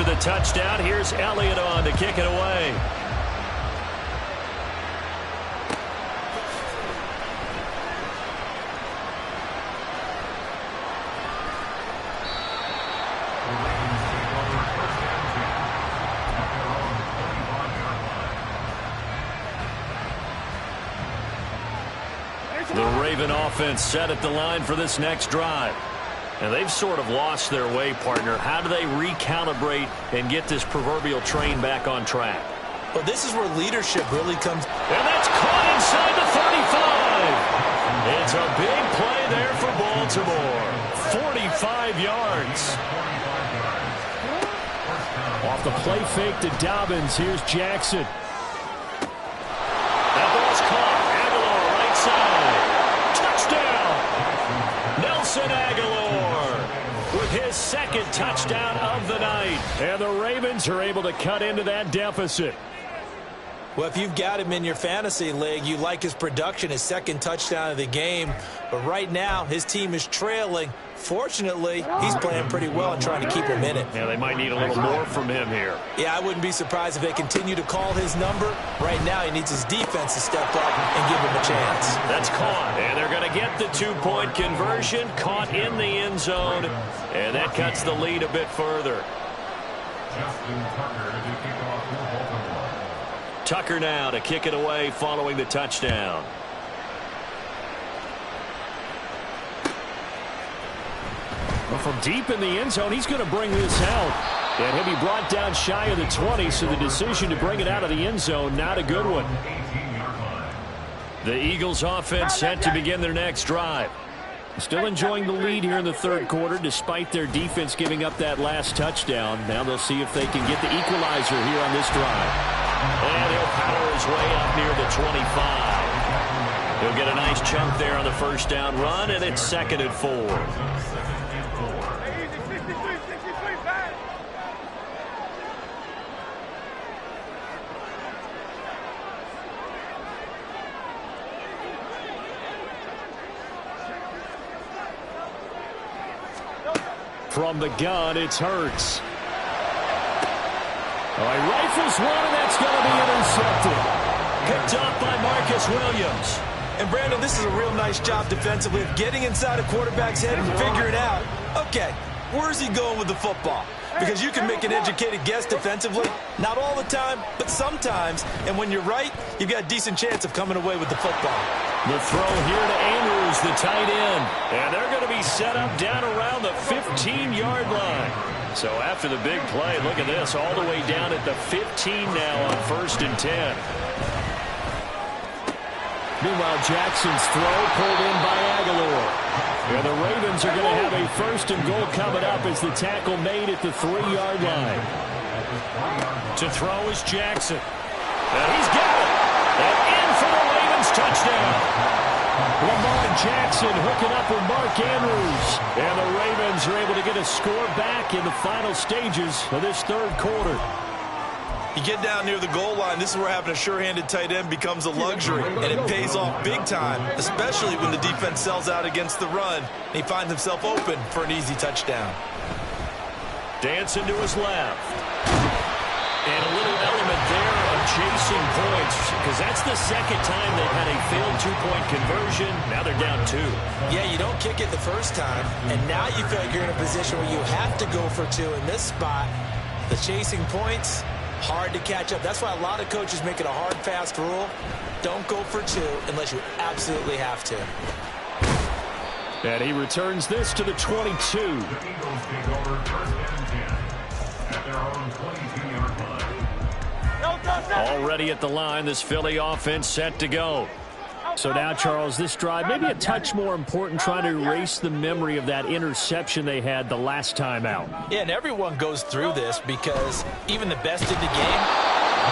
after the touchdown. Here's Elliott on to kick it away. The Raven offense set at the line for this next drive. And they've sort of lost their way, partner. How do they recalibrate and get this proverbial train back on track? Well, this is where leadership really comes. And that's caught inside the 35. It's a big play there for Baltimore. 45 yards. Off the play fake to Dobbins. Here's Jackson. That ball's caught. Aguilar right side. Touchdown. Nelson Aguilar with his second touchdown of the night. And the Ravens are able to cut into that deficit. Well, if you've got him in your fantasy league, you like his production, his second touchdown of the game. But right now, his team is trailing. Fortunately, he's playing pretty well and trying to keep him in it. Yeah, they might need a little more from him here. Yeah, I wouldn't be surprised if they continue to call his number. Right now, he needs his defense to step up and give him a chance. That's caught, and they're going to get the two-point conversion. Caught in the end zone, and that cuts the lead a bit further. Tucker now to kick it away following the touchdown. Well, from deep in the end zone, he's going to bring this out. And he'll be brought down shy of the 20, so the decision to bring it out of the end zone, not a good one. The Eagles offense set to begin their next drive. Still enjoying the lead here in the third quarter, despite their defense giving up that last touchdown. Now they'll see if they can get the equalizer here on this drive. And he'll power his way up near the 25. He'll get a nice chunk there on the first down run, and it's 2nd and 4. From the gun, it's Hurts. Oh, he rifles one, and that's going to be intercepted. Picked off by Marcus Williams. And, Brandon, this is a real nice job defensively of getting inside a quarterback's head and figuring out, okay, where's he going with the football? Because you can make an educated guess defensively. Not all the time, but sometimes. And when you're right, you've got a decent chance of coming away with the football. The throw here to Andrews, the tight end. And they're going to be set up down around the 15-yard line. So after the big play, look at this, all the way down at the 15 now on 1st and 10. Meanwhile, Jackson's throw pulled in by Aguilar. And the Ravens are going to have a 1st and goal coming up as the tackle made at the 3-yard line. To throw is Jackson. And he's got it. And in for the Ravens touchdown. Lamar Jackson hooking up with Mark Andrews. And the Ravens are able to get a score back in the final stages of this third quarter. You get down near the goal line, this is where having a sure-handed tight end becomes a luxury, and it pays off big time, especially when the defense sells out against the run, and he finds himself open for an easy touchdown. Dancing to his left. And a little element there of chasing points, because that's the second time they've had a failed two-point conversion. Now they're down 2. Yeah, you don't kick it the first time, and now you feel like you're in a position where you have to go for 2 in this spot. The chasing points, hard to catch up. That's why a lot of coaches make it a hard, fast rule. Don't go for 2 unless you absolutely have to. And he returns this to the 22. Already at the line, this Philly offense set to go. So now, Charles, this drive, maybe a touch more important, trying to erase the memory of that interception they had the last time out. Yeah, and everyone goes through this because even the best in the game,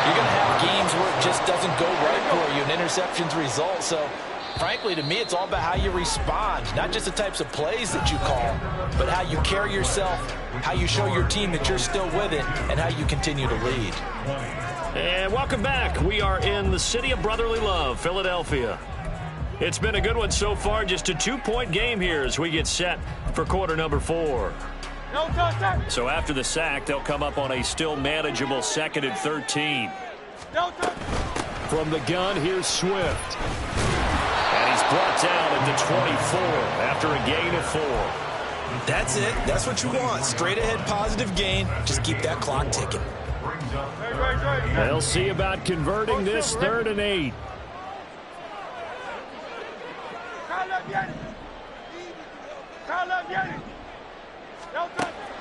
you're going to have games where it just doesn't go right for you, and interceptions result. So, frankly, to me, it's all about how you respond, not just the types of plays that you call, but how you carry yourself, how you show your team that you're still with it, and how you continue to lead. And welcome back. We are in the city of brotherly love, Philadelphia. It's been a good one so far, just a 2-point game here as we get set for quarter number 4. So after the sack, they'll come up on a still manageable 2nd and 13. From the gun, here's Swift. And he's brought down at the 24 after a gain of 4. That's it. That's what you want. Straight ahead positive gain. Just keep that clock ticking. They'll see about converting this 3rd and 8.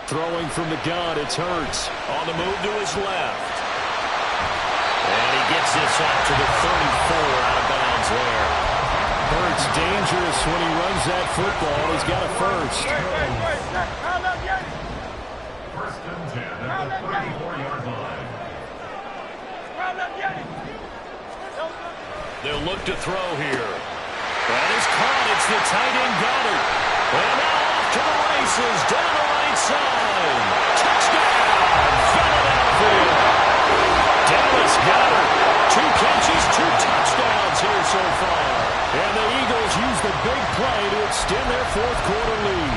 Throwing from the gun, it's Hurts. On the move to his left. And he gets this out to the 34 out of bounds there. Hurts dangerous when he runs that football. He's got a first. First and 10 at the 34-yard line. They'll look to throw here. That is caught. It's the tight end Goddard. And now off to the races down the right side. Touchdown, Philadelphia. Dallas Goddard. 2 catches, 2 touchdowns here so far. And the Eagles use the big play to extend their 4th quarter lead.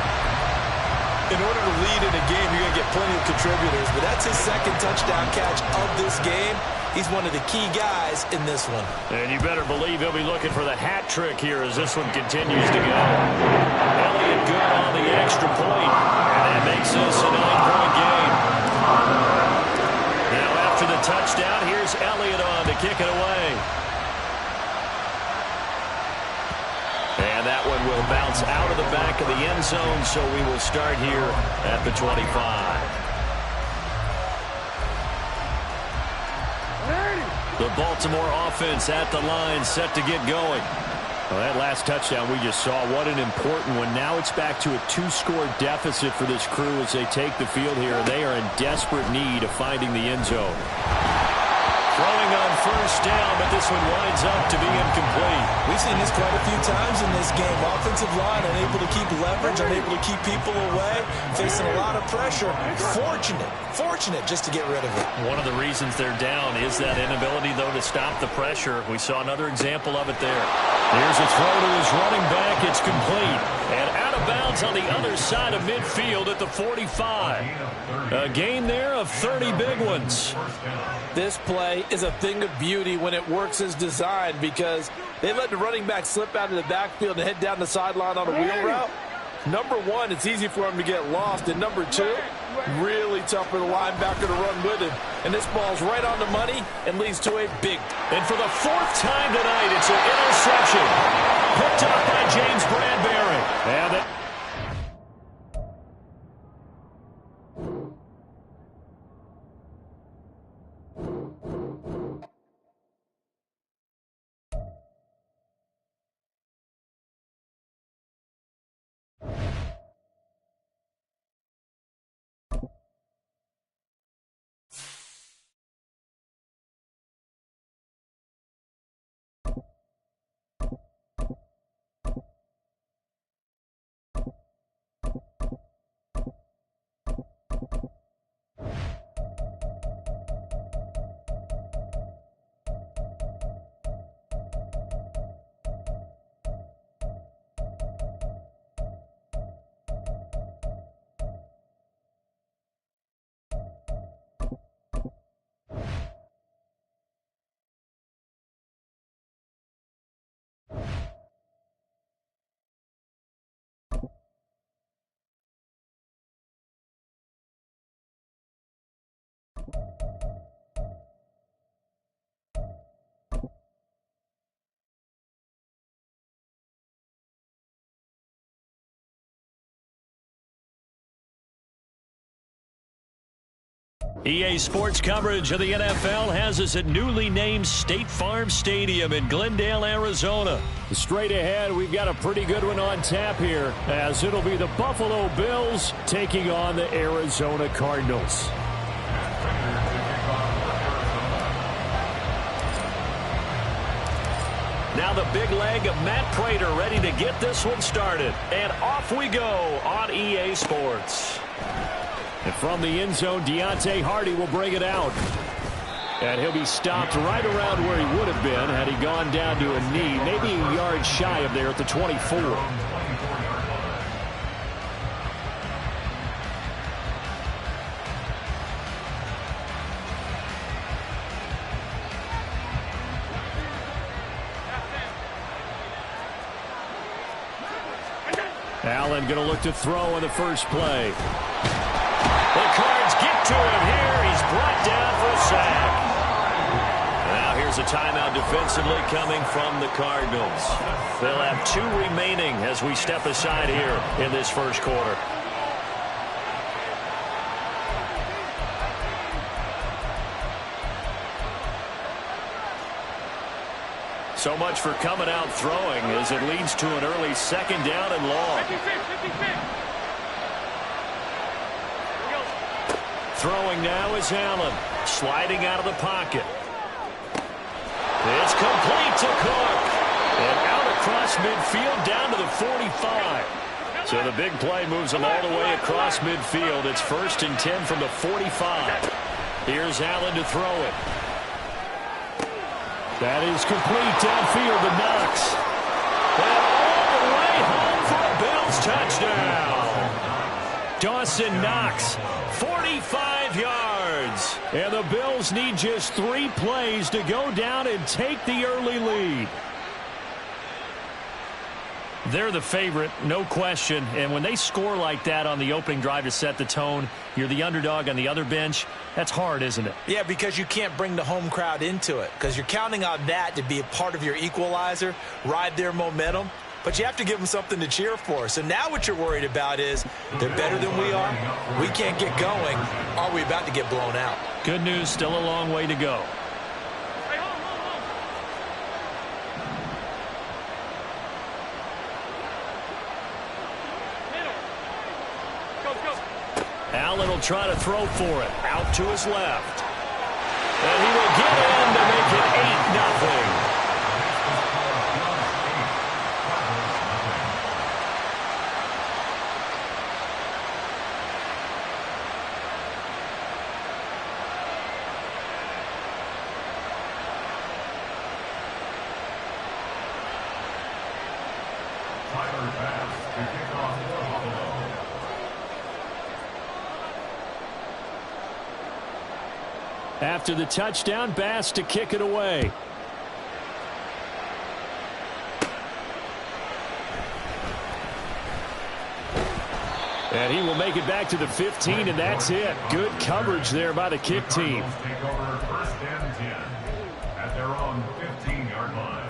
In order to lead in a game, you're going to get plenty of contributors, but that's his 2nd touchdown catch of this game. He's one of the key guys in this one. And you better believe he'll be looking for the hat trick here as this one continues to go. Elliott good on the extra point, and that makes this a 9-point game. Now after the touchdown, here's Elliott on to kick it away. And that one will bounce out of the back of the end zone, so we will start here at the 25. The Baltimore offense at the line, set to get going. Well, that last touchdown we just saw, what an important one. Now it's back to a 2-score deficit for this crew as they take the field here. They are in desperate need of finding the end zone. Throwing on first down, but this one winds up to be incomplete. We've seen this quite a few times in this game. Offensive line unable to keep leverage, unable to keep people away, facing a lot of pressure. Fortunate just to get rid of it. One of the reasons they're down is that inability, though, to stop the pressure. We saw another example of it there. Here's a throw to his running back. It's complete. And out of bounds on the other side of midfield at the 45. A gain there of 30 big ones. This play is a thing of beauty when it works as designed because they let the running back slip out of the backfield and head down the sideline on a wheel route. Number one, it's easy for him to get lost. And number two, really tough for the linebacker to run with him. And this ball's right on the money and leads to a big. And for the 4th time tonight, it's an interception. Picked up by James Bradbury. And it EA Sports coverage of the NFL has us at newly named State Farm Stadium in Glendale, Arizona. Straight ahead, we've got a pretty good one on tap here, as it'll be the Buffalo Bills taking on the Arizona Cardinals. Now the big leg of Matt Prater ready to get this one started. And off we go on EA Sports. And from the end zone, Deontay Hardy will bring it out. And he'll be stopped right around where he would have been had he gone down to a knee, maybe a yard shy of there at the 24. Allen going to look to throw on the first play. The Cards get to him here. He's brought down for a sack. Now here's a timeout defensively coming from the Cardinals. They'll have 2 remaining as we step aside here in this first quarter. So much for coming out throwing as it leads to an early second down and long. Throwing now is Allen. Sliding out of the pocket. It's complete to Cook. And out across midfield down to the 45. So the big play moves him all the way across midfield. It's 1st and 10 from the 45. Here's Allen to throw it. That is complete downfield to Knox. And all the way home for a Bills touchdown. Dawson Knox, 45 yards. And the Bills need just 3 plays to go down and take the early lead. They're the favorite, no question. And when they score like that on the opening drive to set the tone, you're the underdog on the other bench. That's hard, isn't it? Yeah, because you can't bring the home crowd into it. Because you're counting on that to be a part of your equalizer, ride their momentum. But you have to give them something to cheer for. So now what you're worried about is they're better than we are. We can't get going. Are we about to get blown out? Good news, still a long way to go. Allen will try to throw for it. Out to his left. And he will get in to make it 8-0. After the touchdown, Bass to kick it away. And he will make it back to the 15, and that's it. Good coverage there by the kick team. Take over 1st and 10 at their own 15-yard line.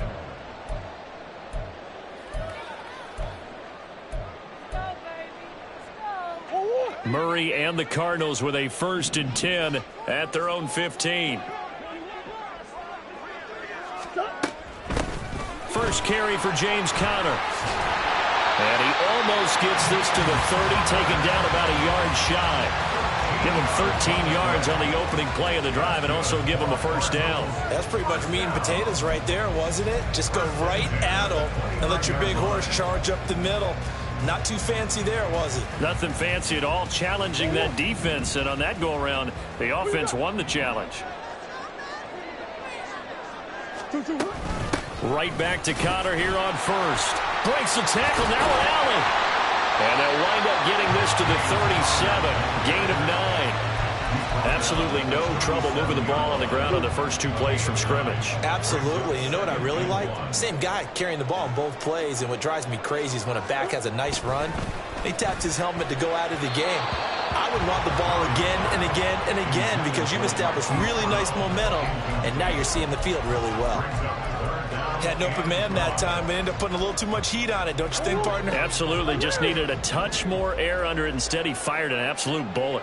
Murray and the Cardinals with a 1st and 10 at their own 15. First carry for James Conner. And he almost gets this to the 30, taken down about a yard shy. Give him 13 yards on the opening play of the drive and also give him a 1st down. That's pretty much meat and potatoes right there, wasn't it? Just go right at him and let your big horse charge up the middle. Not too fancy there, was it? Nothing fancy at all, challenging that defense. And on that go-around, the offense won the challenge. Right back to Conner here on 1st. Breaks the tackle now with Allen. And they'll wind up getting this to the 37. Gain of 9. Absolutely no trouble moving the ball on the ground on the first 2 plays from scrimmage. Absolutely. You know what I really like? Same guy carrying the ball in both plays, and what drives me crazy is when a back has a nice run, he taps his helmet to go out of the game. I would want the ball again and again and again because you've established really nice momentum, and now you're seeing the field really well. Had an open man that time, but ended up putting a little too much heat on it, don't you think, partner? Absolutely. Just needed a touch more air under it. Instead, he fired an absolute bullet.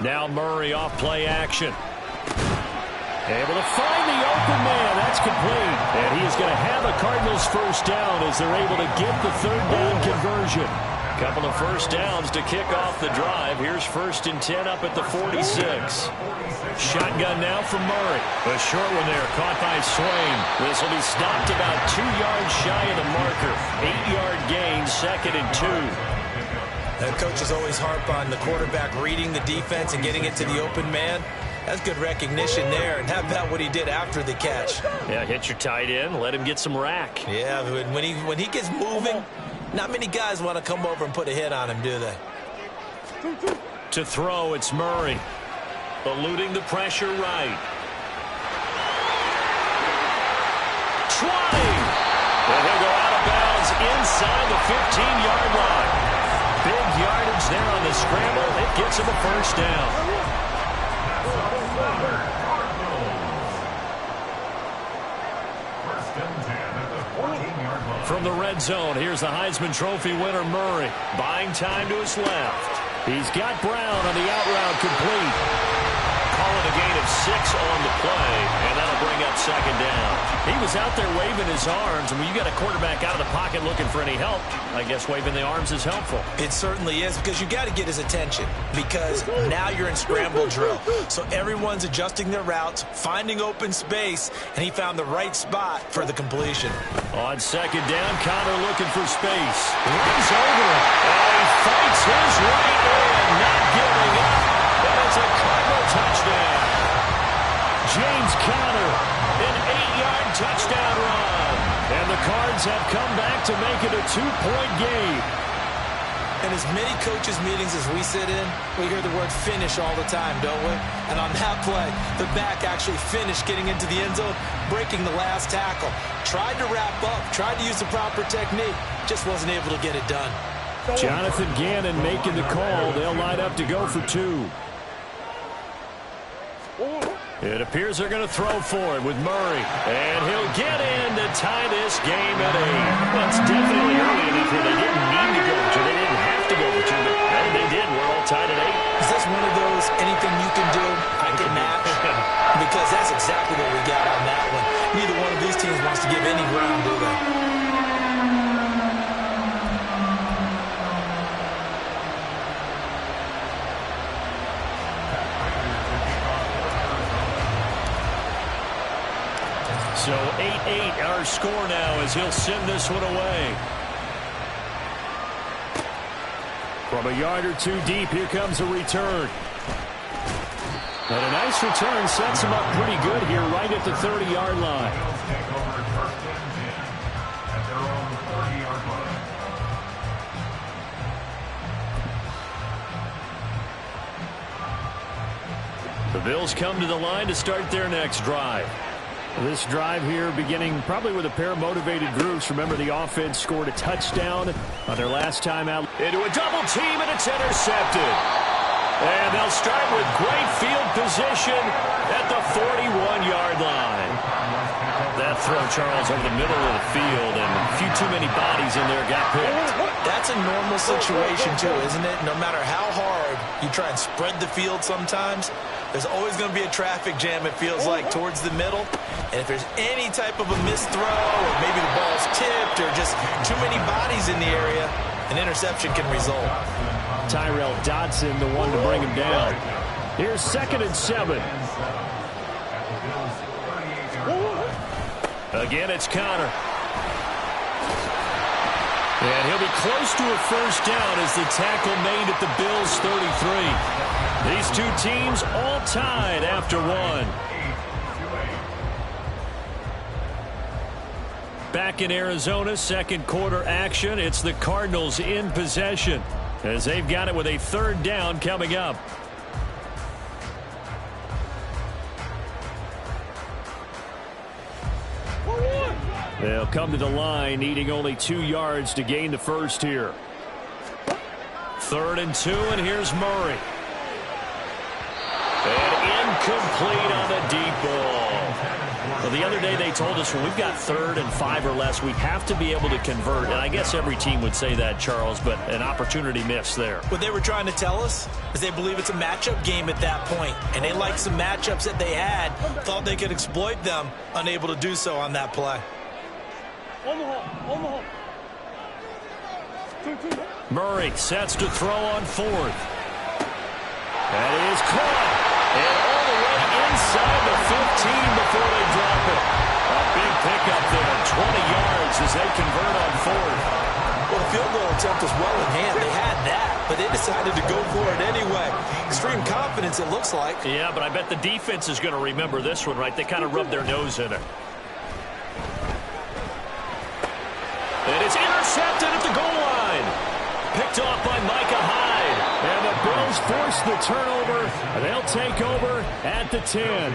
Now Murray off play action. Able to find the open man. That's complete. And he is going to have a Cardinals 1st down as they're able to get the 3rd down conversion. Couple of 1st downs to kick off the drive. Here's 1st and 10 up at the 46. Shotgun now from Murray. A short one there, caught by Swain. This will be stopped about 2 yards shy of the marker. 8-yard gain, 2nd and 2. The coaches always harp on the quarterback reading the defense and getting it to the open man. That's good recognition there. And how about what he did after the catch? Yeah, hit your tight end, let him get some rack. Yeah, when he gets moving, not many guys want to come over and put a hit on him, do they? To throw, it's Murray. Eluding the pressure right. 20. And he'll go out of bounds inside the 15-yard line. Big yardage there on the scramble. It gets him a first down. From the red zone, here's the Heisman Trophy winner, Murray. Buying time to his left. He's got Brown on the out route complete. Calling a gain of 6 on the play, and that'll bring up second down. He was out there waving his arms, and when you got a quarterback out of the pocket looking for any help, I guess waving the arms is helpful. It certainly is, because you got to get his attention, because now you're in scramble drill. So everyone's adjusting their routes, finding open space, and he found the right spot for the completion. On second down, Connor looking for space. Runs over it, and he fights his way in, not giving up. And it's a Cardinal touchdown. James Conner, an 8-yard touchdown run. And the Cards have come back to make it a 2-point game. In as many coaches' meetings as we sit in, we hear the word finish all the time, don't we? And on that play, the back actually finished getting into the end zone, breaking the last tackle. Tried to wrap up, tried to use the proper technique, just wasn't able to get it done. Jonathan Gannon making the call. They'll line up to go for 2. It appears they're going to throw for it with Murray. And he'll get in to tie this game at 8. Well, it's definitely early enough where they didn't need to go for 2. They didn't have to go for 2, but they did. We're all tied at 8. Is this one of those anything you can do, I can match? Because that's exactly what we got on that one. Neither one of these teams wants to give any ground, do they? So 8-8 our score now as he'll send this one away. From a yard or 2 deep, here comes a return. And a nice return sets him up pretty good here right at the 30-yard line. The Bills come to the line to start their next drive. This drive here beginning probably with a pair of motivated groups. Remember, the offense scored a touchdown on their last time out. Into a double team, and it's intercepted. And they'll start with great field position at the 41-yard line. That throw, Charles, over the middle of the field, and a few too many bodies in there got picked. That's a normal situation, too, isn't it? No matter how hard you try and spread the field sometimes, there's always going to be a traffic jam, it feels like, towards the middle. And if there's any type of a missed throw, or maybe the ball's tipped, or just too many bodies in the area, an interception can result. Tyrell Dodson, the one to bring him down. Here's 2nd and 7. Again, it's Connor. And he'll be close to a first down as the tackle made at the Bills' 33. These two teams all tied after 1. Back in Arizona, second quarter action. It's the Cardinals in possession as they've got it with a 3rd down coming up. They'll come to the line, needing only 2 yards to gain the first here. 3rd and 2, and here's Murray. And incomplete on the deep ball. Well, the other day they told us when we've got 3rd and 5 or less, we have to be able to convert. And I guess every team would say that, Charles, but an opportunity missed there. What they were trying to tell us is they believe it's a matchup game at that point. And they liked some matchups that they had, thought they could exploit them, unable to do so on that play. Murray sets to throw on 4th. That is caught. And all the way inside the 15 before they drop it. A big pickup there, 20 yards as they convert on 4th. Well, the field goal attempt was well in hand. They had that, but they decided to go for it anyway. Extreme confidence, it looks like. Yeah, but I bet the defense is going to remember this one, right? They kind of rubbed their nose in it. And it's intercepted at the goal line. Picked off by Micah Hyde. And the Bills force the turnover. They'll take over at the 10.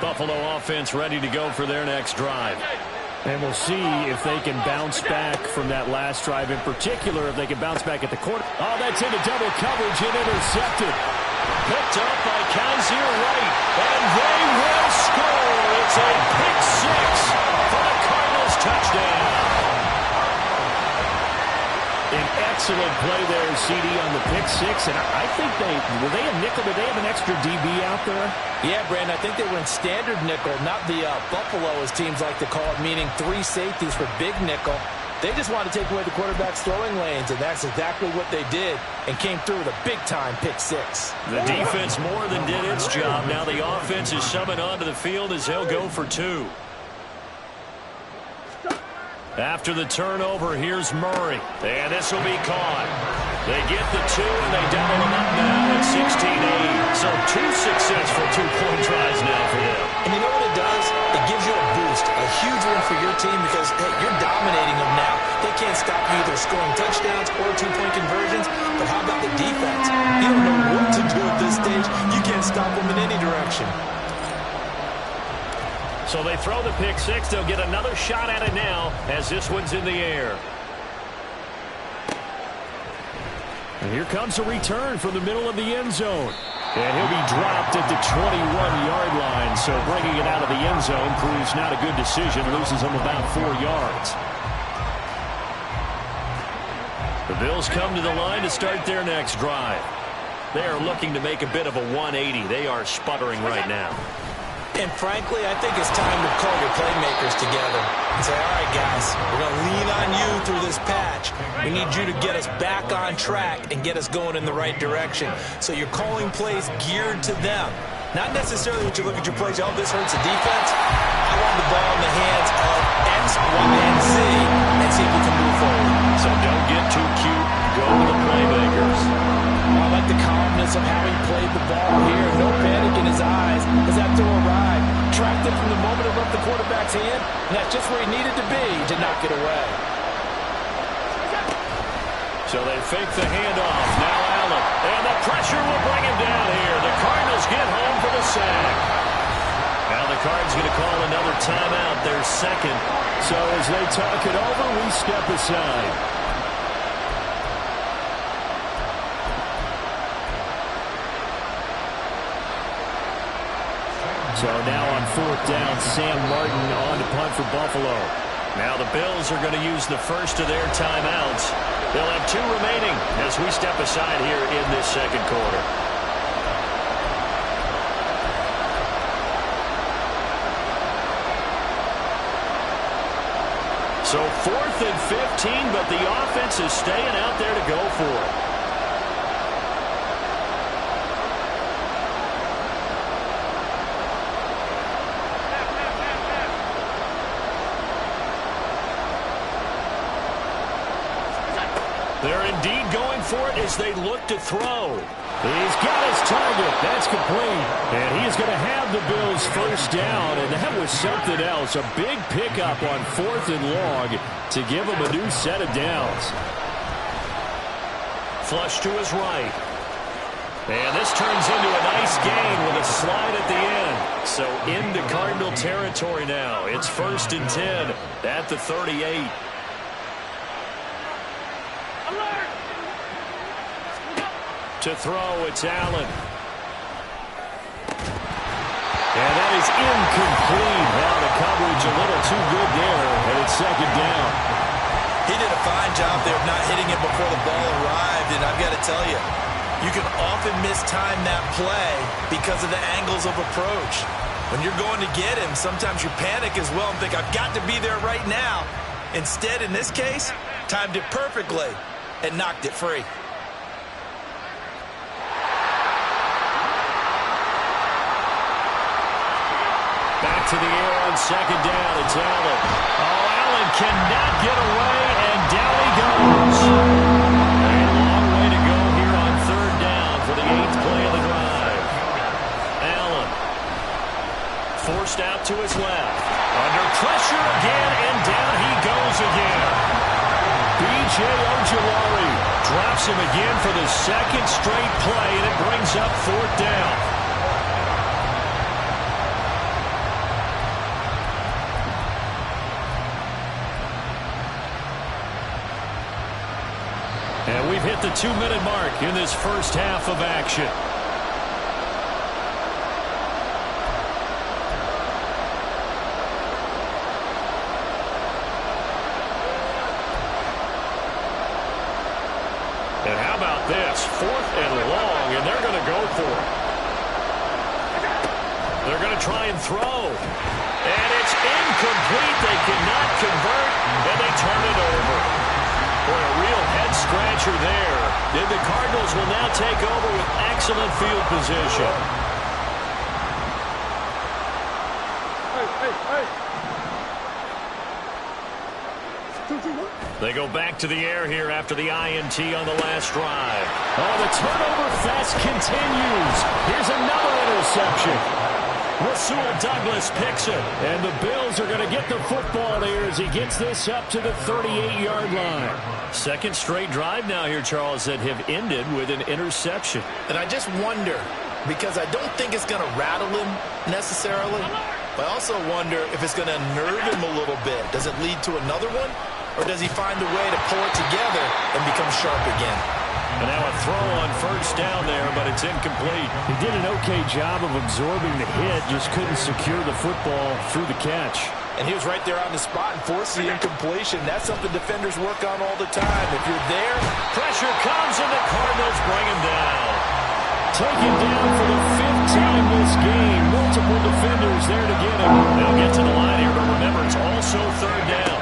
Buffalo offense ready to go for their next drive. And we'll see if they can bounce back from that last drive in particular, if they can bounce back at the quarter. Oh, that's into double coverage and intercepted. Picked up by Kaiser Wright, and they will score. It's a pick six for the Cardinals touchdown. An excellent play there, CD, on the pick six. And I think were they a nickel? Did they have an extra DB out there? Yeah, Brandon, I think they were in standard nickel, not the Buffalo, as teams like to call it, meaning 3 safeties for big nickel. They just wanted to take away the quarterback's throwing lanes, and that's exactly what they did, and came through with a big-time pick six. The defense more than did its job. Now the offense is summoned onto the field as they'll go for 2. After the turnover, here's Murray. And this will be caught. They get the 2, and they double them up now at 16-8. So 2 successful 2-point tries now for them. And you know what it does? It gives you a boost, a huge win for your team because, hey, you're dominating them now. They can't stop you either scoring touchdowns or 2-point conversions. But how about the defense? You don't know what to do at this stage. You can't stop them in any direction. So they throw the pick six. They'll get another shot at it now as this one's in the air. And here comes a return from the middle of the end zone. And he'll be dropped at the 21-yard line. So bringing it out of the end zone proves not a good decision. Loses him about 4 yards. The Bills come to the line to start their next drive. They are looking to make a bit of a 180. They are sputtering right now. And frankly, I think it's time to call your playmakers together and say, all right, guys, we're going to lean on you through this patch. We need you to get us back on track and get us going in the right direction. So you're calling plays geared to them. Not necessarily when you look at your plays, oh, this hurts the defense. I want the ball in the hands of X, Y, and Z and see if we can move forward. So don't get too cute. Go to the playmakers. I like the calmness of how he played the ball here. No panic in his eyes as that throw arrived. Tracked it from the moment it left the quarterback's hand, and that's just where he needed to be to knock it away. So they fake the handoff. Now Allen. And the pressure will bring him down here. The Cardinals get home for the sack. Now the Cards going to call another timeout, their second. So as they talk it over, we step aside. So now on 4th down, Sam Martin on to punt for Buffalo. Now the Bills are going to use the first of their timeouts. They'll have 2 remaining as we step aside here in this second quarter. So 4th and 15, but the offense is staying out there to go for it. They're indeed going for it as they look to throw. He's got his target. That's complete. And he is going to have the Bills first down. And that was something else. A big pickup on 4th and long to give him a new set of downs. Flush to his right. And this turns into a nice gain with a slide at the end. So into Cardinal territory now. It's 1st and 10 at the 38. To throw, it's Allen. And that is incomplete. Now the coverage a little too good there, and it's 2nd down. He did a fine job there of not hitting it before the ball arrived, and I've got to tell you, you can often mistime that play because of the angles of approach. When you're going to get him, sometimes you panic as well and think, I've got to be there right now. Instead, in this case, timed it perfectly and knocked it free. Back to the air on 2nd down. It's Allen. Oh, Allen cannot get away, and down he goes. A long way to go here on 3rd down for the 8th play of the drive. Allen forced out to his left. Under pressure again, and down he goes again. B.J. Ojulari drops him again for the 2nd straight play, and it brings up 4th down. at the 2-minute mark in this first half of action. And how about this? 4th and long, and they're going to go for it. They're going to try and throw. And it's incomplete. They cannot convert, and they turn it over. Boy, a real head-scratcher there. And the Cardinals will now take over with excellent field position. They go back to the air here after the INT on the last drive. Oh, the turnover fest continues. Here's another interception. Rasul Douglas picks it. And the Bills are going to get the football here as he gets this up to the 38-yard line. Second straight drive now here, Charles, that have ended with an interception. And I just wonder, because I don't think it's going to rattle him necessarily, but I also wonder if it's going to unnerve him a little bit. Does it lead to another one? Or does he find a way to pull it together and become sharp again? And now a throw on first down there, but it's incomplete. He did an okay job of absorbing the hit, just couldn't secure the football through the catch. And he was right there on the spot and forced the incompletion. That's something defenders work on all the time. If you're there, pressure comes and the Cardinals bring him down. Taken down for the 5th time this game. Multiple defenders there to get him. They'll get to the line here, but remember, it's also 3rd down.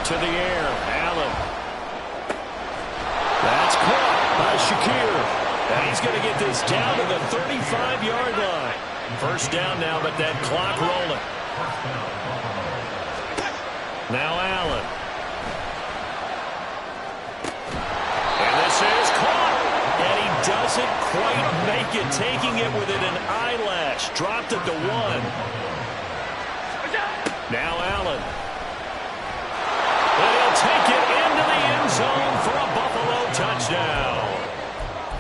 To the air, Allen. That's caught by Shakir. And he's going to get this down to the 35-yard line. First down now, but that clock rolling. Now Allen. And this is caught. And he doesn't quite make it, taking it within an eyelash. Dropped at the 1. Now Allen. And he'll take it into the end zone for a Buffalo touchdown.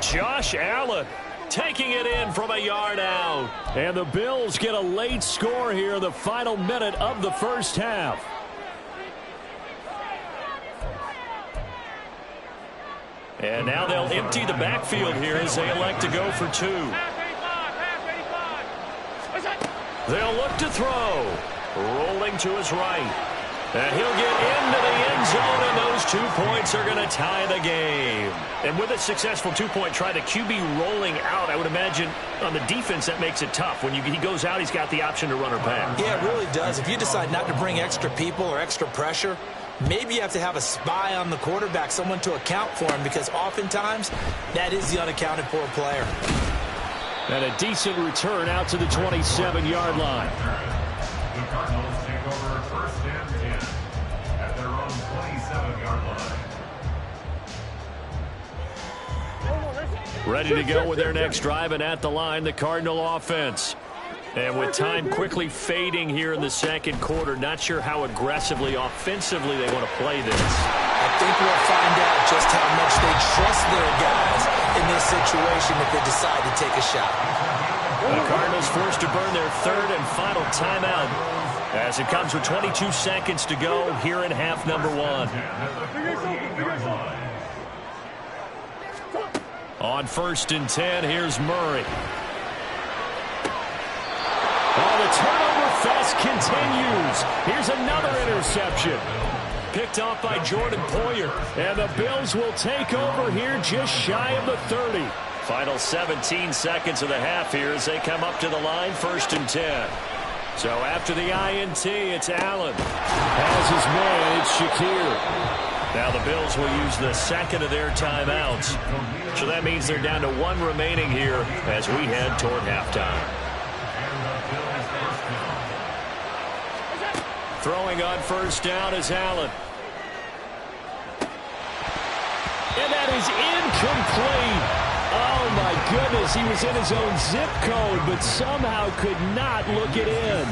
Josh Allen taking it in from a yard out. And the Bills get a late score here in the final minute of the first half. And now they'll empty the backfield here as they elect to go for 2. They'll look to throw. Rolling to his right. And he'll get into the end zone, and those 2 points are going to tie the game. And with a successful 2-point try, the QB rolling out, I would imagine on the defense that makes it tough. When he goes out, he's got the option to run or pass. Yeah, it really does. If you decide not to bring extra people or extra pressure, maybe you have to have a spy on the quarterback, someone to account for him, because oftentimes that is the unaccounted for player. And a decent return out to the 27-yard line. The Cardinals take over 1st and 10 at their own 27-yard line. Ready to go with their next drive, and at the line, the Cardinal offense. And with time quickly fading here in the second quarter, not sure how aggressively, offensively they want to play this. I think we'll find out just how much they trust their guys in this situation if they decide to take a shot. The Cardinals forced to burn their 3rd and final timeout as it comes with 22 seconds to go here in half number 1. On 1st and 10, here's Murray. Oh, the turnover fest continues. Here's another interception. Picked off by Jordan Poyer. And the Bills will take over here just shy of the 30. Final 17 seconds of the half here as they come up to the line, 1st and 10. So after the INT, it's Allen. Has his man, it's Shakir. Now the Bills will use the 2nd of their timeouts. So that means they're down to 1 remaining here as we head toward halftime. Throwing on first down is Allen. And that is incomplete. Oh, my goodness. He was in his own zip code, but somehow could not look it in.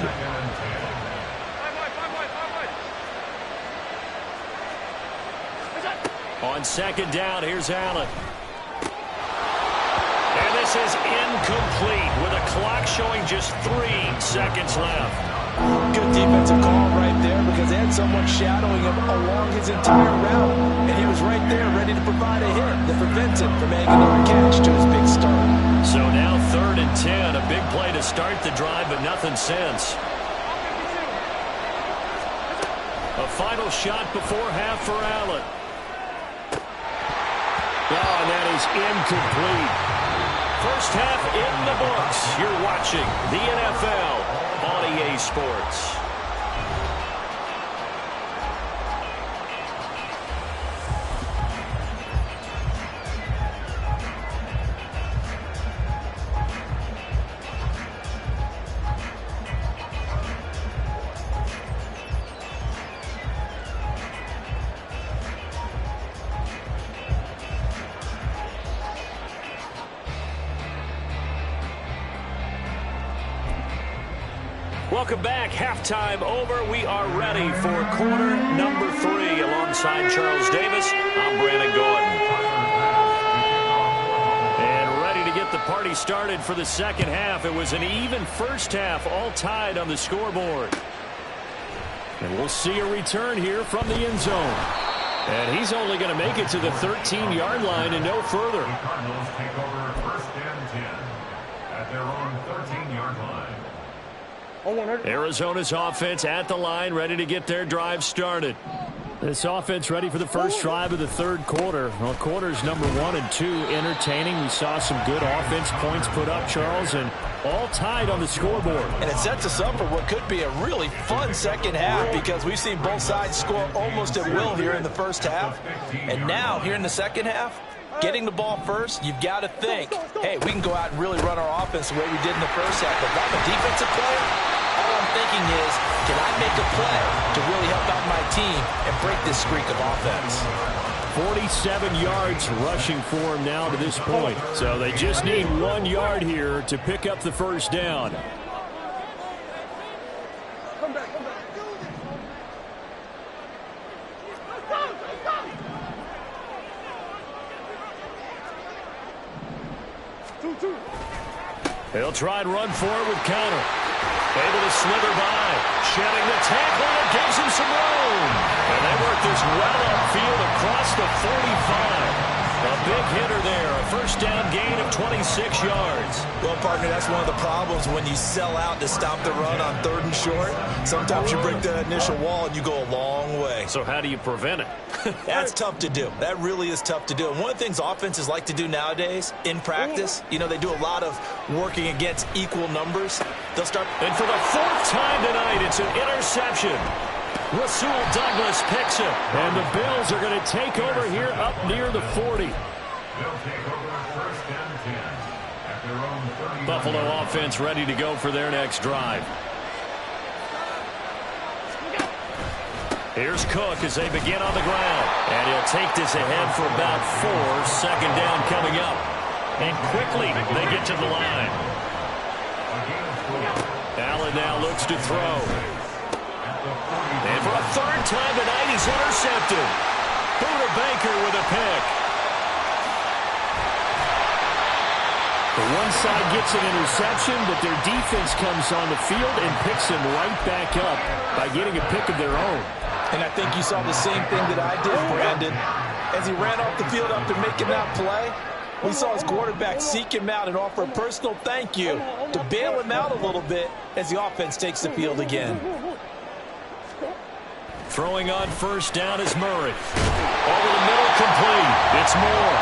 On 2nd down, here's Allen. And this is incomplete with a clock showing just 3 seconds left. Good defensive call right there because they had someone shadowing him along his entire route, and he was right there ready to provide a hit that prevents him from making another catch to his big start. So now 3rd and 10, a big play to start the drive, but nothing since. A final shot before half for Allen. Oh, and that is incomplete. First half in the books. You're watching the NFL on EA Sports. Welcome back. Halftime over. We are ready for quarter number 3. Alongside Charles Davis, I'm Brandon Gordon. And ready to get the party started for the second half. It was an even first half, all tied on the scoreboard. And we'll see a return here from the end zone. And he's only going to make it to the 13-yard line and no further. The Cardinals take over 1st and 10 at their own 13-yard line. Arizona's offense at the line, ready to get their drive started. This offense ready for the first drive of the third quarter. Well, quarters number 1 and 2 entertaining. We saw some good offense points put up, Charles, and all tied on the scoreboard. And it sets us up for what could be a really fun second half because we've seen both sides score almost at will here in the first half. And now, here in the second half, getting the ball first, you've got to think, hey, we can go out and really run our offense the way we did in the first half. But if I'm a defensive player, all I'm thinking is, can I make a play to really help out my team and break this streak of offense? 47 yards rushing for him now to this point. So they just need 1 yard here to pick up the first down. They'll try and run for it with Conner. Able to slither by. Shedding the tackle. It gives him some room. And they work this well upfield across the 45. A big hitter there. A first down gain of 26 yards. Well, partner, that's one of the problems when you sell out to stop the run on 3rd and short. Sometimes you break that initial wall and you go a long way. So how do you prevent it? That's tough to do. That really is tough to do. And one of the things offenses like to do nowadays in practice, you know, they do a lot of working against equal numbers. They'll start. And for the 4th time tonight, it's an interception. Rasul Douglas picks it. And the Bills are going to take over here up near the 40. They'll take over 1st and 10 at their own 30. Buffalo offense ready to go for their next drive. Here's Cook as they begin on the ground. And he'll take this ahead for about 4. 2nd down coming up. And quickly they get to the line. Allen now looks to throw. And for a 3rd time tonight, he's intercepted. Buda Baker with a pick. The one side gets an interception, but their defense comes on the field and picks him right back up by getting a pick of their own. And I think you saw the same thing that I did, Brandon. As he ran off the field after making that play, we saw his quarterback seek him out and offer a personal thank you to bail him out a little bit as the offense takes the field again. Throwing on first down is Murray. Over the middle, complete. It's Moore.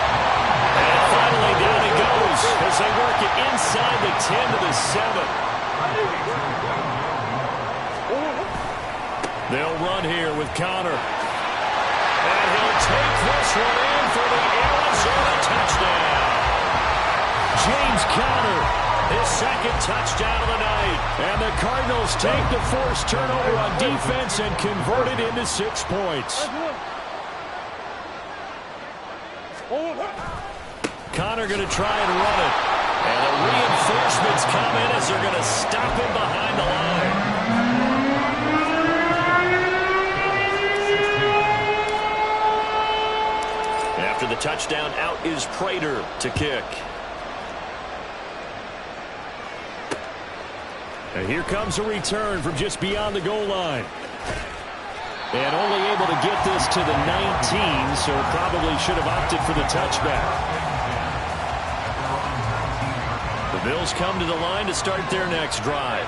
And finally down he goes as they work it inside the 10 to the 7. They'll run here with Conner. And he'll take this one in for the Arizona touchdown. James Conner, his 2nd touchdown of the night. And the Cardinals take the forced turnover on defense and convert it into 6 points. Conner going to try and run it. And the reinforcements come in as they're going to stop him behind the line. After the touchdown, out is Prater to kick. And here comes a return from just beyond the goal line. And only able to get this to the 19, so probably should have opted for the touchback. The Bills come to the line to start their next drive.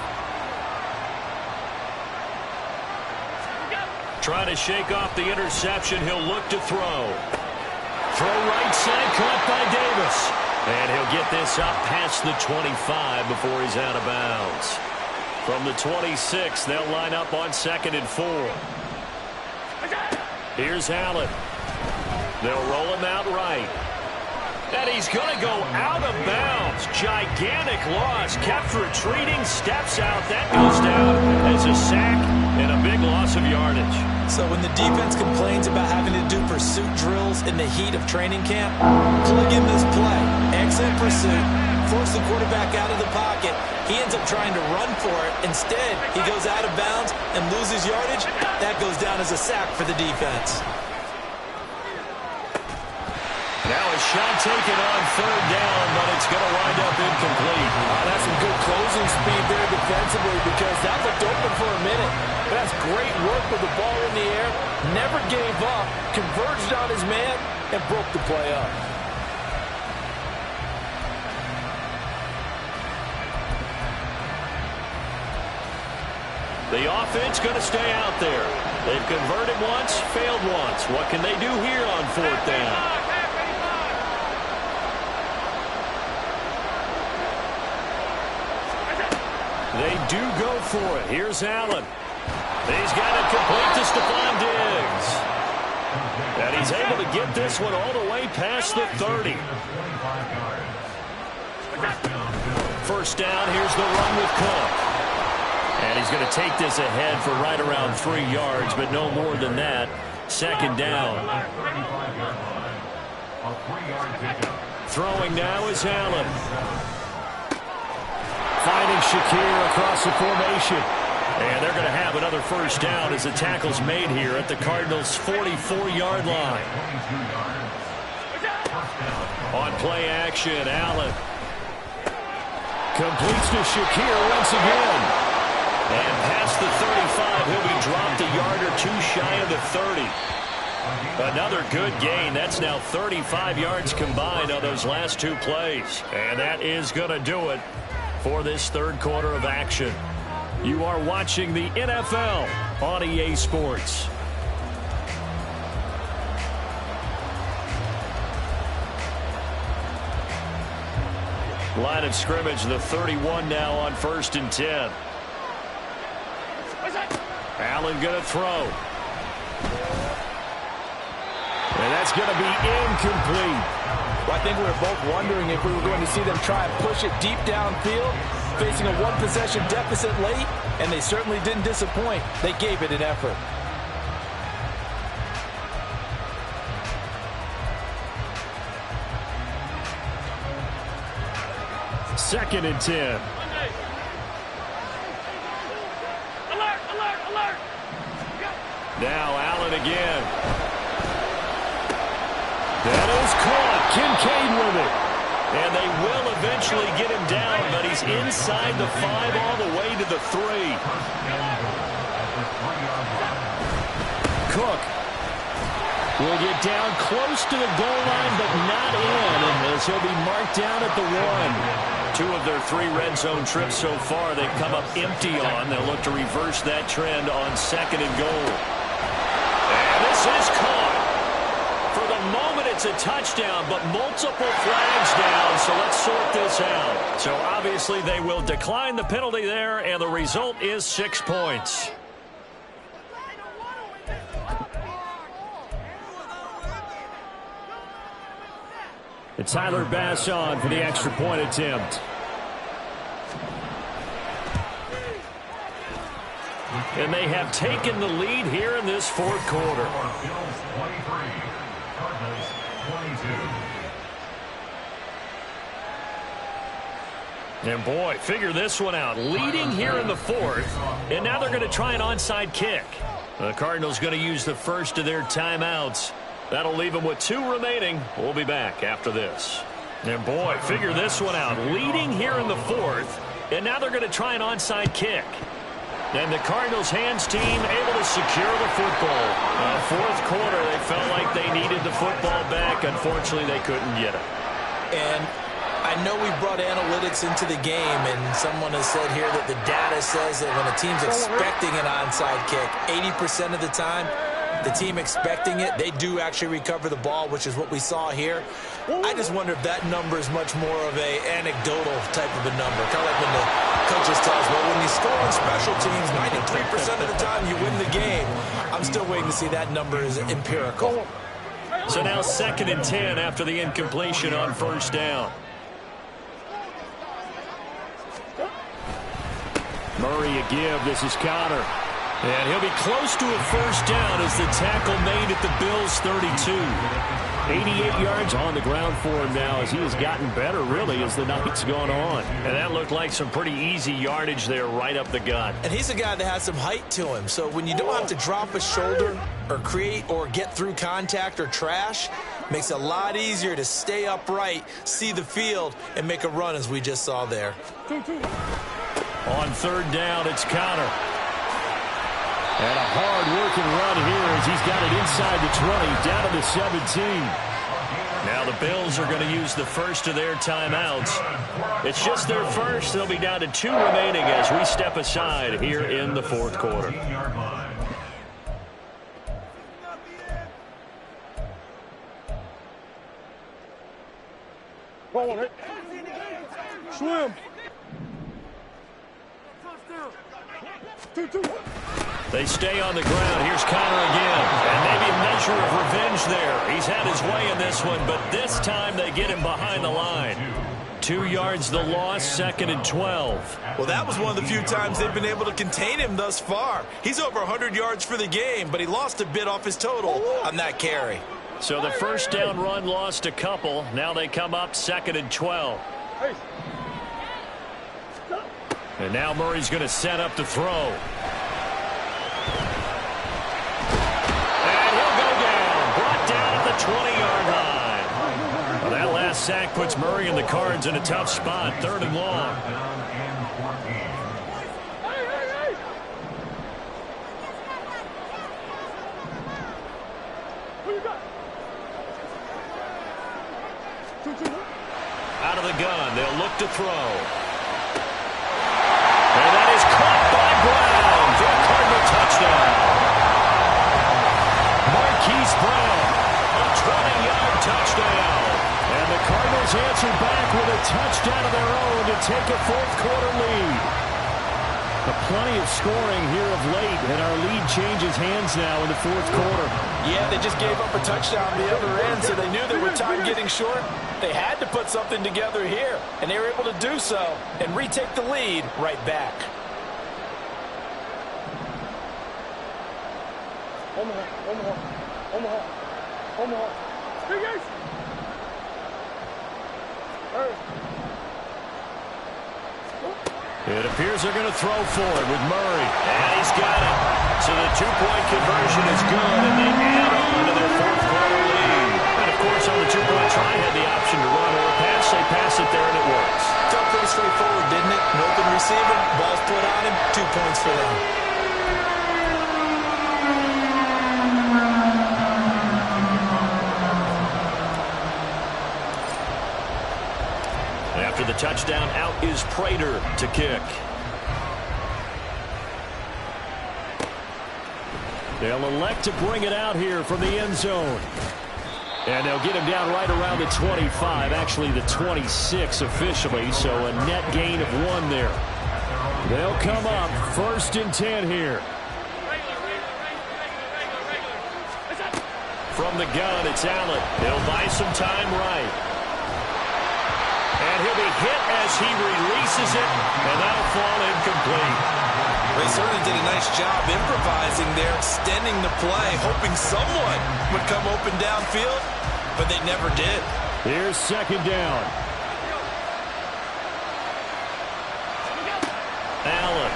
Trying to shake off the interception. He'll look to throw. Throw right side, caught by Davis. And he'll get this up past the 25 before he's out of bounds. From the 26, they'll line up on 2nd and 4. Here's Allen. They'll roll him out right. And he's going to go out of bounds. Gigantic loss. Kept retreating. Steps out. That goes down as a sack and a big loss of yardage. So when the defense complains about having to do pursuit drills in the heat of training camp, plug in this play. Exit pursuit. Force the quarterback out of the pocket. He ends up trying to run for it. Instead, he goes out of bounds and loses yardage. That goes down as a sack for the defense. Now a shot taken on 3rd down, but it's going to wind up incomplete. That's some good closing speed there defensively because that looked open for a minute. That's great work with the ball in the air. Never gave up, converged on his man, and broke the play up. The offense going to stay out there. They've converted once, failed once. What can they do here on 4th down? They do go for it. Here's Allen. He's got it complete to Stephon Diggs. And he's able to get this one all the way past the 30. First down, here's the run with Cook. And he's going to take this ahead for right around 3 yards, but no more than that. 2nd down. Throwing now is Allen. Finding Shakir across the formation. And they're going to have another first down as the tackle's made here at the Cardinals' 44-yard line. On play action, Allen. Completes to Shakir once again. And past the 35, he'll be dropped a yard or two shy of the 30. Another good gain. That's now 35 yards combined on those last 2 plays. And that is going to do it for this 3rd quarter of action. You are watching the NFL on EA Sports. Line of scrimmage, the 31 now on 1st and 10. Allen going to throw. And that's going to be incomplete. Well, I think we were both wondering if we were going to see them try and push it deep downfield, facing a 1-possession deficit late, and they certainly didn't disappoint. They gave it an effort. Second and 10. Now Allen again. That is caught. Kincaid with it. And they will eventually get him down, but he's inside the 5 all the way to the 3. Cook will get down close to the goal line, but not in, as he'll be marked down at the 1. 2 of their 3 red zone trips so far, they've come up empty on. They'll look to reverse that trend on 2nd and goal. And this is caught. For the moment, it's a touchdown, but multiple flags down, so let's sort this out. So obviously they will decline the penalty there, and the result is 6 points. It's Tyler Bass on for the extra point attempt. And they have taken the lead here in this 4th quarter. And boy, figure this one out. Leading here in the 4th, and now they're going to try an onside kick. The Cardinals going to use the first of their timeouts. That'll leave them with 2 remaining. We'll be back after this. And boy, figure this one out. Leading here in the 4th, And now they're going to try an onside kick. And the Cardinals' hands team able to secure the football. Fourth quarter, they felt like they needed the football back. Unfortunately, they couldn't get it. And I know we brought analytics into the game, and someone has said here that the data says that when a team's expecting an onside kick, 80% of the time, the team expecting it, they do actually recover the ball, which is what we saw here. I just wonder if that number is much more of a anecdotal type of a number. Kind of like when the coaches tell us, well, when you score on special teams, 93% of the time you win the game. I'm still waiting to see that number is empirical. So now 2nd and 10 after the incompletion on first down. Murray a give. This is Connor. And he'll be close to a first down as the tackle made at the Bills' 32. 88 yards on the ground for him now as he has gotten better, really, as the night's gone on. And that looked like some pretty easy yardage there right up the gut. And he's a guy that has some height to him. So when you don't have to drop a shoulder or create or get through contact or trash, makes it a lot easier to stay upright, see the field, and make a run as we just saw there. On third down, it's Connor. And a hard-working run here as he's got it inside the 20, down to the 17. Now the Bills are going to use the first of their timeouts. It's just their first. They'll be down to 2 remaining as we step aside here in the fourth quarter. Go on, swim. 2-2. They stay on the ground. Here's Connor again. And maybe a measure of revenge there. He's had his way in this one, but this time they get him behind the line. 2 yards the loss, 2nd and 12. Well, that was one of the few times they've been able to contain him thus far. He's over 100 yards for the game, but he lost a bit off his total on that carry. So the first down run lost a couple. Now they come up 2nd and 12. And now Murray's going to set up to throw. And he'll go down. Brought down at the 20-yard line. Well, that last sack puts Murray and the Cards in a tough spot. 3rd and long. Out of the gun. They'll look to throw. And that is caught by Brown for a Cardinal touchdown. Marquise Brown, a 20-yard touchdown. And the Cardinals answer back with a touchdown of their own to take a fourth-quarter lead. Plenty of scoring here of late, and our lead changes hands now in the fourth quarter. Yeah, they just gave up a touchdown on the other end, so they knew that with time getting short, they had to put something together here, and they were able to do so and retake the lead right back. Omaha. Hey, guys. It appears they're going to throw for it with Murray. And he's got it. So the two-point conversion is good, and they add on to their fourth-quarter lead. And, of course, on the two-point try, had the option to run or pass. They pass it there, and it works. Felt pretty straightforward, didn't it? An open receiver, ball's put on him, 2 points for them. After the touchdown, out is Prater to kick. They'll elect to bring it out here from the end zone. And they'll get him down right around the 25, actually the 26 officially, so a net gain of 1 there. They'll come up 1st and 10 here. From the gun, it's Allen. He'll buy some time right. And he'll be hit as he releases it, and that'll fall incomplete. They certainly did a nice job improvising there, extending the play, hoping someone would come open downfield, but they never did. Here's 2nd down. Allen.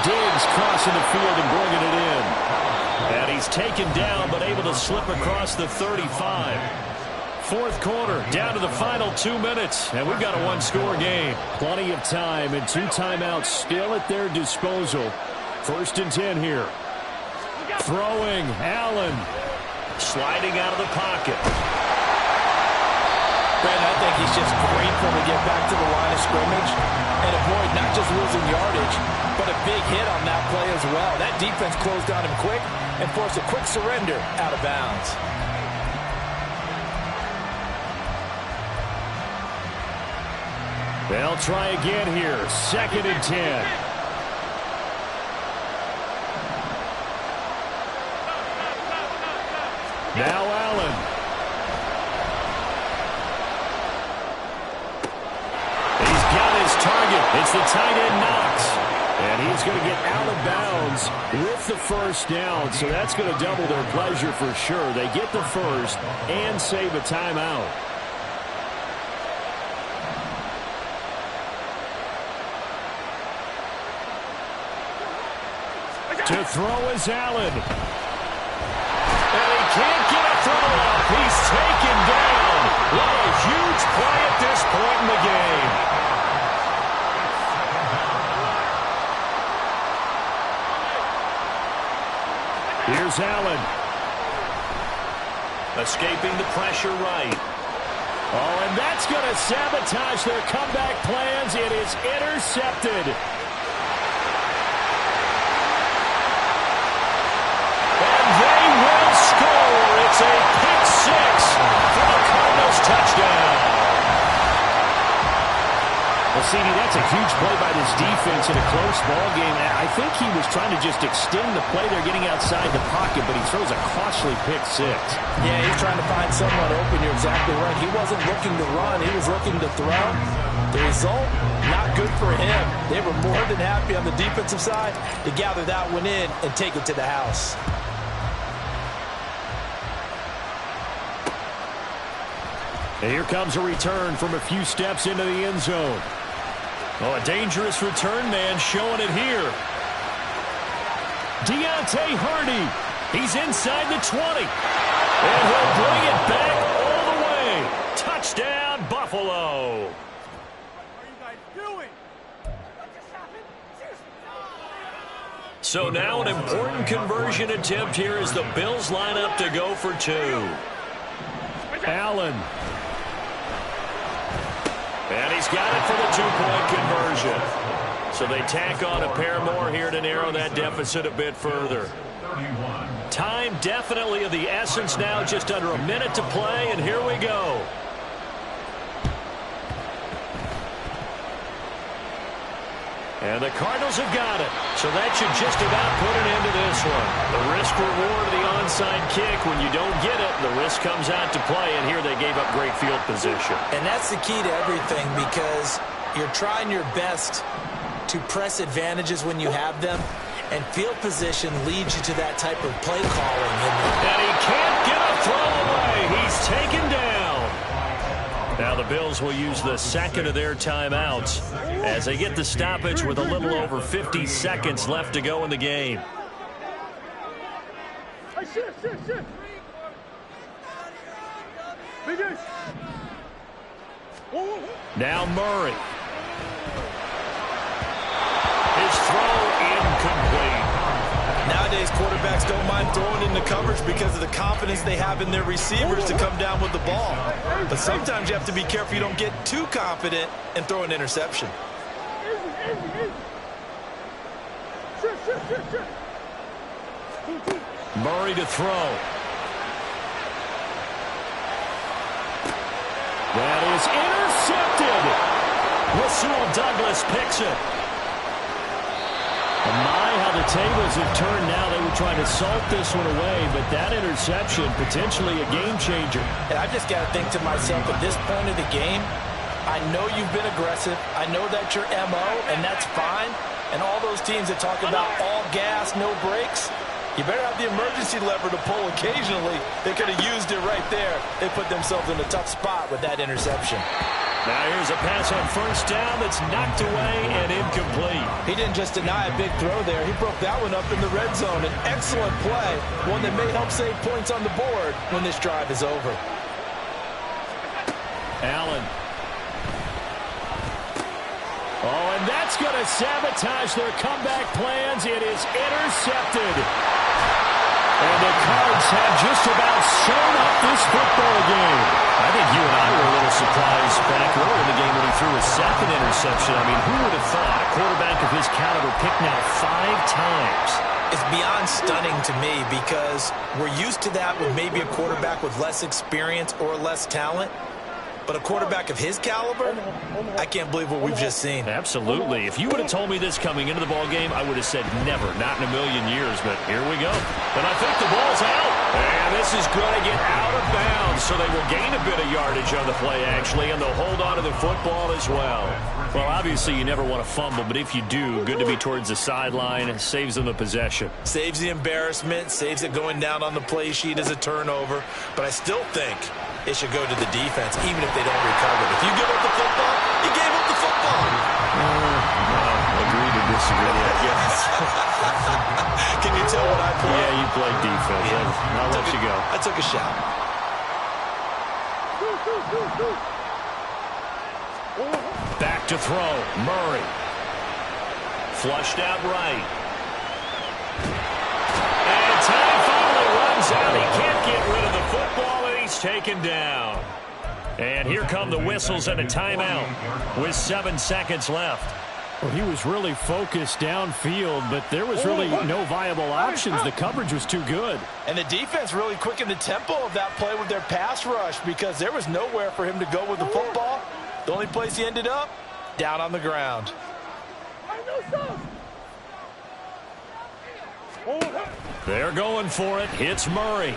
Diggs crossing the field and bringing it in. And he's taken down, but able to slip across the 35. Fourth quarter, down to the final 2 minutes, and we've got a one-score game. Plenty of time and 2 timeouts still at their disposal. 1st and 10 here. Throwing, Allen. Sliding out of the pocket. Brandon, I think he's just grateful to get back to the line of scrimmage and avoid not just losing yardage, but a big hit on that play as well. That defense closed on him quick and forced a quick surrender out of bounds. They'll try again here. 2nd and 10. Now Allen. He's got his target. It's the tight end Knox. And he's going to get out of bounds with the 1st down. So that's going to double their pleasure for sure. They get the 1st and save a timeout. To throw is Allen. And he can't get a throw up. He's taken down. What a huge play at this point in the game. Here's Allen. Escaping the pressure right. Oh, and that's going to sabotage their comeback plans. It is intercepted. It's a pick 6 for the Cardinals touchdown. Well, CD, that's a huge play by this defense in a close ball game. I think he was trying to just extend the play. They're getting outside the pocket, but he throws a costly pick 6. Yeah, he's trying to find someone open. You're exactly right. He wasn't looking to run. He was looking to throw. The result, not good for him. They were more than happy on the defensive side to gather that one in and take it to the house. And here comes a return from a few steps into the end zone. Oh, a dangerous return man showing it here. Deontay Hardy. He's inside the 20. And he'll bring it back all the way. Touchdown, Buffalo. What are you guys doing? What just happened? So now an important conversion attempt here as the Bills line up to go for 2. Allen. And he's got it for the 2-point conversion. So they tack on a pair more here to narrow that deficit a bit further. Time definitely of the essence now, just under a minute to play, and here we go. And the Cardinals have got it. So that should just about put an end to this one. The risk-reward of the onside kick. When you don't get it, the risk comes out to play, and here they gave up great field position. And that's the key to everything, because you're trying your best to press advantages when you have them, and field position leads you to that type of play calling. And he can't get a throw away. He's taken down. Now the Bills will use the 2nd of their timeouts as they get the stoppage with a little over 50 seconds left to go in the game. Hey, shift. Biggest. Now Murray. His throw incomplete. Nowadays, quarterbacks don't mind throwing into coverage because of the confidence they have in their receivers to come down with the ball. But sometimes you have to be careful you don't get too confident and throw an interception. Easy. Shift. Murray to throw. That is intercepted. Rasul Douglas picks it. My, how the tables have turned now. They were trying to salt this one away, but that interception, potentially a game changer. And I just got to think to myself, at this point of the game, I know you've been aggressive. I know that's your MO, and that's fine. And all those teams that talk about all gas, no brakes, you better have the emergency lever to pull occasionally. They could have used it right there. They put themselves in a tough spot with that interception. Now here's a pass on 1st down that's knocked away and incomplete. He didn't just deny a big throw there. He broke that one up in the red zone. An excellent play, one that may help save points on the board when this drive is over. Allen. Oh, and that's going to sabotage their comeback plans. It is intercepted. And the Cards have just about sewn up this football game. I think you and I were a little surprised back early in the game when he threw his second interception. I mean, who would have thought a quarterback of his caliber picked now 5 times? It's beyond stunning to me because we're used to that with maybe a quarterback with less experience or less talent. But a quarterback of his caliber, I can't believe what we've just seen. Absolutely. If you would have told me this coming into the ball game, I would have said never, not in a million years. But here we go. And I think the ball's out. And this is going to get out of bounds, so they will gain a bit of yardage on the play, actually, and they'll hold on to the football as well. Well, obviously, you never want to fumble, but if you do, good to be towards the sideline. Saves them the possession. Saves the embarrassment, saves it going down on the play sheet as a turnover. But I still think it should go to the defense, even if they don't recover. If you give up the football, you gave up the football. Agree to disagree, I guess. Can you tell what I play? Yeah, you played defense. Yeah. I'll let you go. I took a shot. Back to throw. Murray. Flushed out right. And time finally runs out. He can't get rid of the football, and he's taken down. And here come the whistles and a timeout with 7 seconds left. Well, he was really focused downfield, but there was really no viable options. The coverage was too good. And the defense really quickened the tempo of that play with their pass rush because there was nowhere for him to go with the football. The only place he ended up, down on the ground. They're going for it. Hits Murray.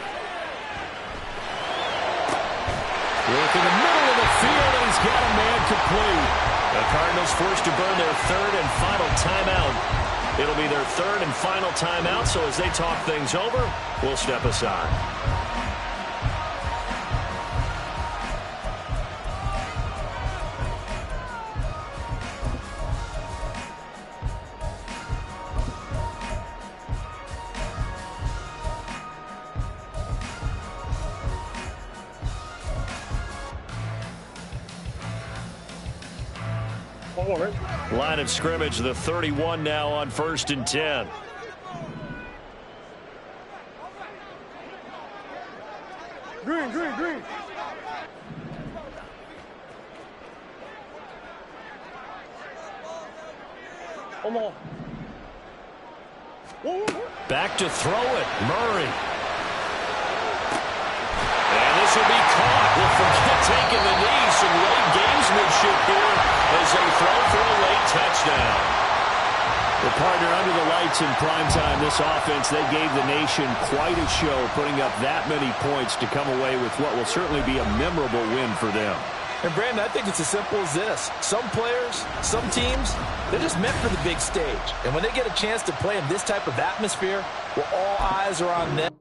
Look in the middle of the field, and he's got a man complete. The Cardinals forced to burn their 3rd and final timeout. It'll be their 3rd and final timeout, so as they talk things over, we'll step aside. Line of scrimmage, the 31 now on 1st and 10. Green, green, green. Back to throw it. Murray. And this will be caught. We'll forget taking the knee. Some late gamesmanship here as they throw for a late touchdown. The partner under the lights in primetime, this offense, they gave the nation quite a show, putting up that many points to come away with what will certainly be a memorable win for them. And, Brandon, I think it's as simple as this. Some players, some teams, they're just meant for the big stage. And when they get a chance to play in this type of atmosphere, well, all eyes are on them.